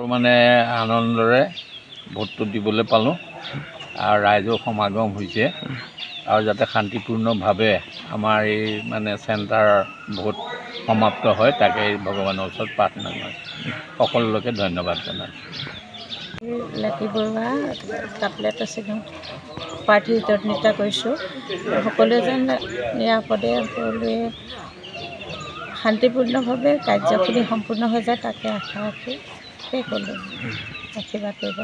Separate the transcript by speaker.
Speaker 1: মানে আনন্দৰে ভোটটো দিবলৈ পালোঁ আৰু ৰাইজৰ সমাগম হৈছে আৰু যাতে শান্তিপূৰ্ণভাৱে আমাৰ এই মানে চেণ্টাৰ ভোট সমাপ্ত হয় তাকে ভগৱানৰ ওচৰত প্ৰাৰ্থনা কৰিছোঁ। সকলোকে ধন্যবাদ জনাইছোঁ।
Speaker 2: লাকি বৰুৱা কাপলেট আছে পাৰ্টীৰ প্ৰতিনিধিত্ব কৰিছোঁ। সকলোৱে যেন নিৰাপদে সকলোৱে শান্তিপূৰ্ণভাৱে কাৰ্যখিনি সম্পূৰ্ণ হৈ যায় তাকে আশা ৰাখি সেই ক'লোঁ আশীৰ্বাদ কৰিব।